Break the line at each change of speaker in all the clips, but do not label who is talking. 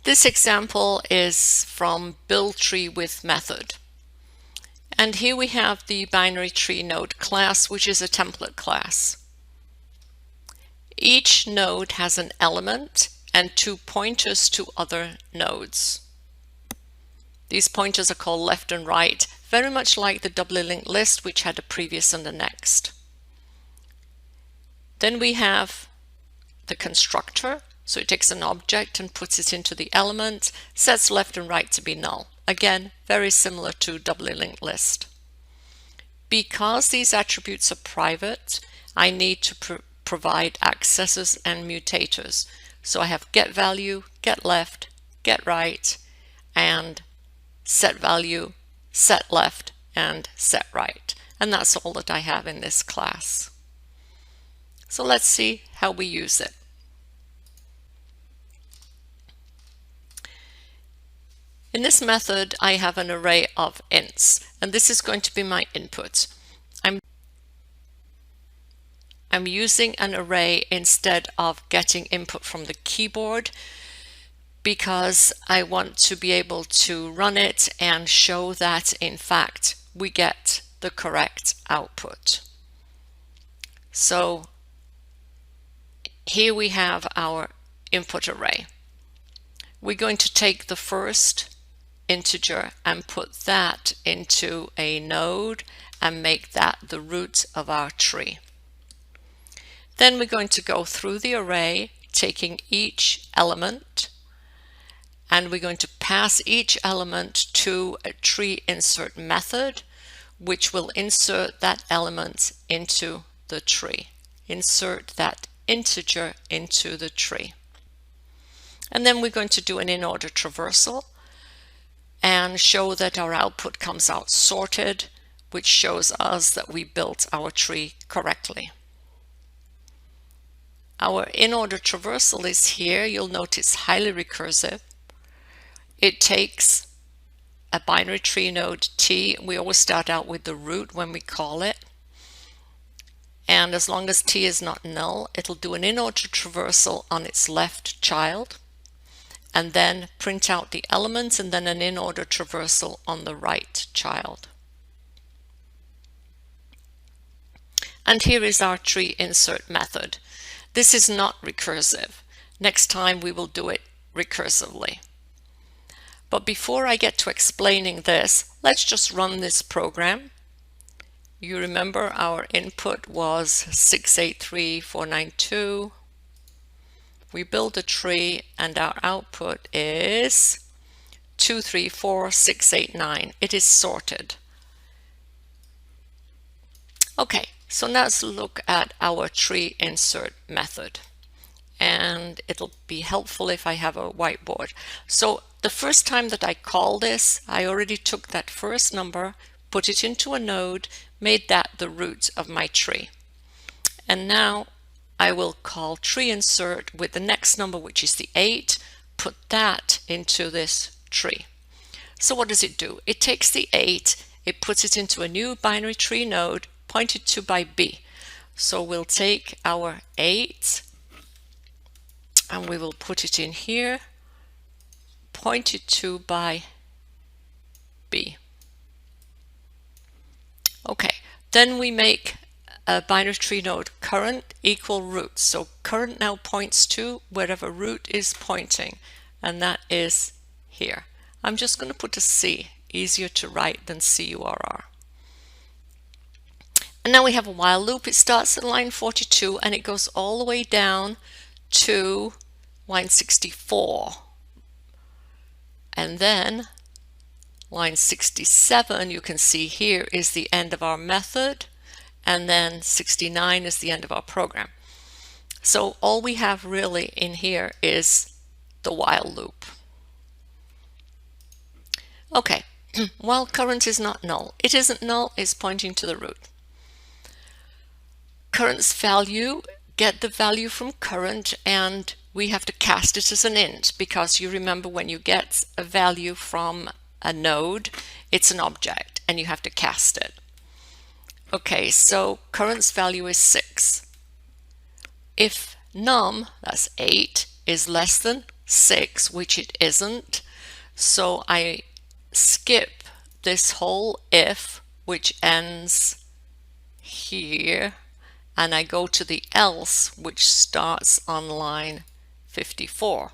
This example is from build tree with method. And here we have the binary tree node class, which is a template class. Each node has an element and 2 pointers to other nodes. These pointers are called left and right, very much like the doubly linked list, which had a previous and a next. Then we have the constructor. So it takes an object and puts it into the element, sets left and right to be null. Again, very similar to doubly linked list. Because these attributes are private, I need to provide accessors and mutators. So I have get value, get left, get right, and set value, set left, and set right. And that's all that I have in this class. So let's see how we use it. In this method, I have an array of ints, and this is going to be my input. I'm using an array instead of getting input from the keyboard because I want to be able to run it and show that, in fact, we get the correct output. So here we have our input array. We're going to take the first integer and put that into a node and make that the root of our tree. Then we're going to go through the array, taking each element, and we're going to pass each element to a tree insert method, which will insert that element into the tree. Insert that integer into the tree. And then we're going to do an in-order traversal and show that our output comes out sorted, which shows us that we built our tree correctly. Our in-order traversal is here. You'll notice highly recursive. It takes a binary tree node T. We always start out with the root when we call it. And as long as T is not null, it'll do an in-order traversal on its left child, and then print out the elements, and then an in-order traversal on the right child. And here is our tree insert method. This is not recursive. Next time we will do it recursively. But before I get to explaining this, let's just run this program. You remember our input was 683492. We build a tree and our output is 234689. It is sorted. Okay, so now let's look at our tree insert method. And it'll be helpful if I have a whiteboard. So the first time that I call this, I already took that first number, put it into a node, made that the root of my tree. And now I will call tree insert with the next number, which is the 8, put that into this tree. So what does it do? It takes the 8, it puts it into a new binary tree node pointed to by B. So we'll take our 8 and we will put it in here, pointed to by B. Okay, then we make a binary tree node current equal root. So current now points to wherever root is pointing, and that is here. I'm just going to put a C, easier to write than CURR. And now we have a while loop. It starts at line 42 and it goes all the way down to line 64. And then line 67, you can see here, is the end of our method, and then 69 is the end of our program. So all we have really in here is the while loop. Okay, while current is not null, it isn't null, it's pointing to the root. Current's value, get the value from current, and we have to cast it as an int, because you remember when you get a value from a node, it's an object and you have to cast it. Okay, so current's value is 6. If num, that's 8, is less than 6, which it isn't. So I skip this whole if, which ends here, and I go to the else, which starts on line 54.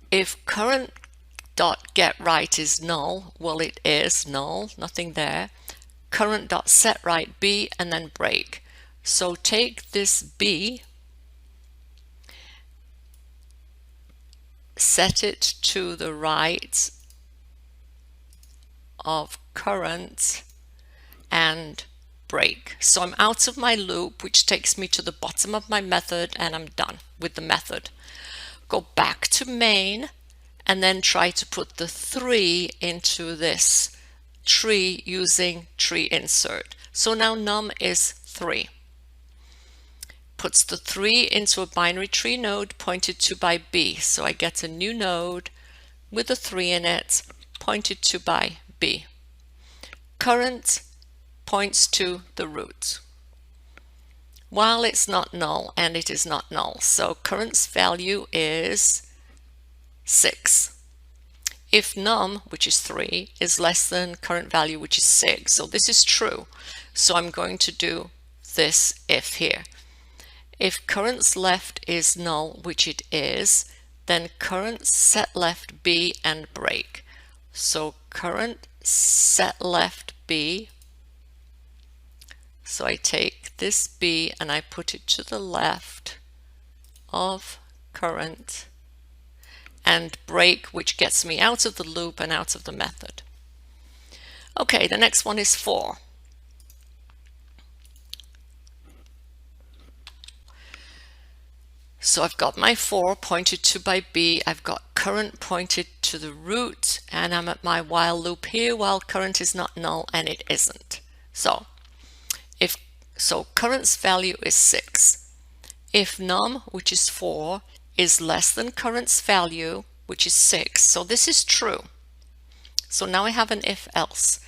If current dot get right is null, well, it is null, nothing there. Current dot set right B, and then break. So take this B, set it to the right of current, and break. So I'm out of my loop, which takes me to the bottom of my method, and I'm done with the method. Go back to main and then try to put the 3 into this tree using tree insert. So now num is 3. Puts the 3 into a binary tree node pointed to by B. So I get a new node with a 3 in it pointed to by B. Current points to the root, while it's not null, and it is not null. So current's value is 6. If num, which is 3, is less than current value, which is 6, so this is true. So I'm going to do this if here. If current's left is null, which it is, then current set left B and break. So current set left B. So I take this B and I put it to the left of current, and break, which gets me out of the loop and out of the method. Okay, the next one is 4. So I've got my 4 pointed to by B, I've got current pointed to the root, and I'm at my while loop here while current is not null, and it isn't. So current's value is 6. If num, which is 4, is less than current's value, which is 6, so this is true. So now I have an if else.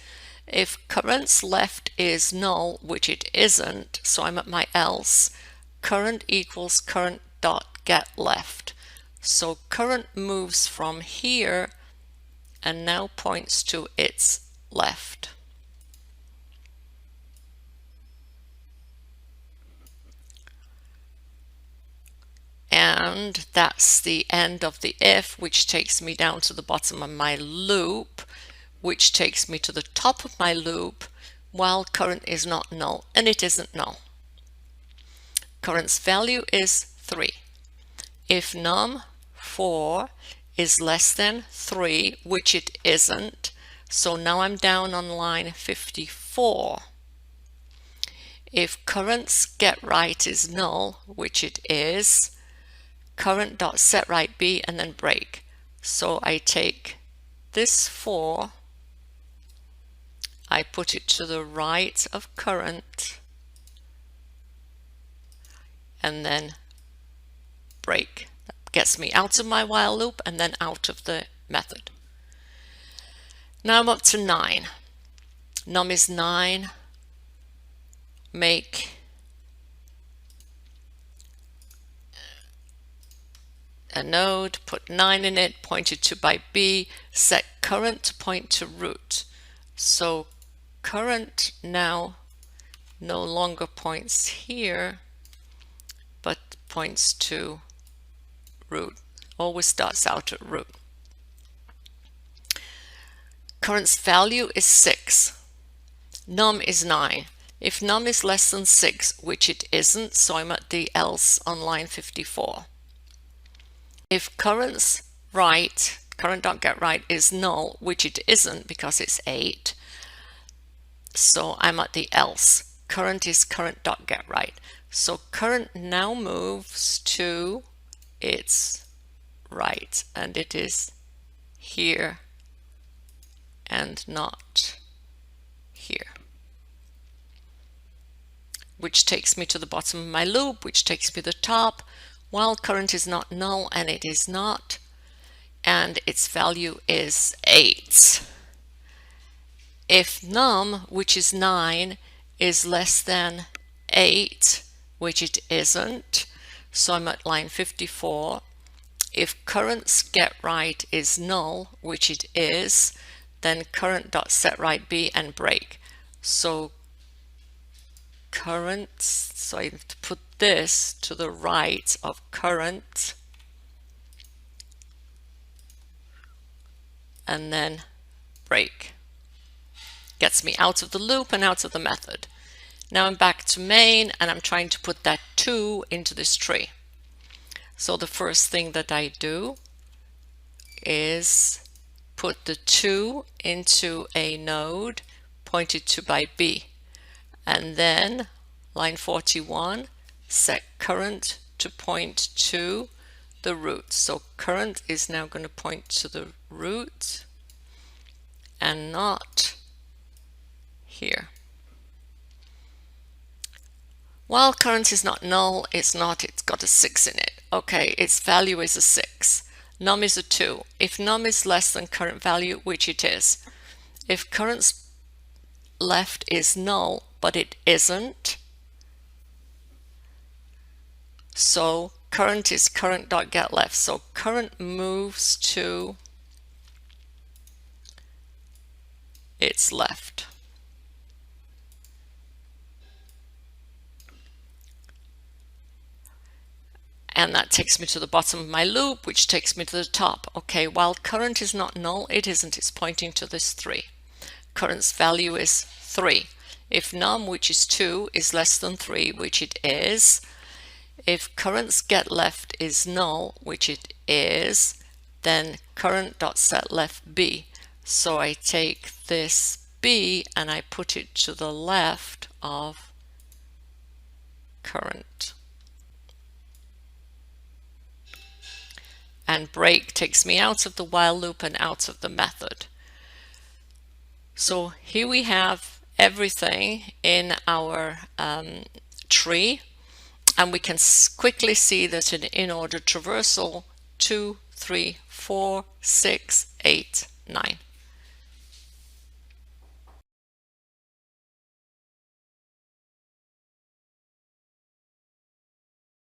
If current's left is null, which it isn't, so I'm at my else, current equals current dot get left. So current moves from here and now points to its left. And that's the end of the if, which takes me down to the bottom of my loop, which takes me to the top of my loop while current is not null, and it isn't null. Current's value is 3. If num 4 is less than 3, which it isn't, so now I'm down on line 54. If current's get right is null, which it is, current dot set right B and then break. So I take this 4, I put it to the right of current, and then break. That gets me out of my while loop and then out of the method. Now I'm up to 9. Num is 9. Make a node, put 9 in it, pointed to by B, set current to point to root. So current now no longer points here, but points to root. Always starts out at root. Current's value is 6. Num is 9. If num is less than 6, which it isn't, so I'm at the else on line 54. If current's right, current.getRight is null, which it isn't because it's 8, so I'm at the else. Current is current.getRight. So current now moves to its right, and it is here and not here, which takes me to the bottom of my loop, which takes me to the top, while current is not null, and it is not, and its value is 8. If num, which is 9, is less than 8, which it isn't, So I'm at line 54. If currents get right is null, which it is, then current.setRight B and break. So currents, so I have to put this to the right of current and then break. Gets me out of the loop and out of the method. Now I'm back to main and I'm trying to put that 2 into this tree. So the first thing that I do is put the 2 into a node pointed to by B. And then line 41, set current to point to the root. So current is now going to point to the root and not here. While current is not null, it's got a 6 in it. Okay, its value is a 6. Num is a 2. If num is less than current value, which it is. If current's left is null, but it isn't, so current is current.getLeft. So current moves to its left. And that takes me to the bottom of my loop, which takes me to the top. Okay, while current is not null, it isn't. It's pointing to this 3. Current's value is 3. If num, which is 2, is less than 3, which it is, if current's getLeft is null, which it is, then current.setLeft B. So I take this B and I put it to the left of current. And break takes me out of the while loop and out of the method. So here we have everything in our tree, and we can quickly see that in order traversal 2, 3, 4, 6, 8, 9.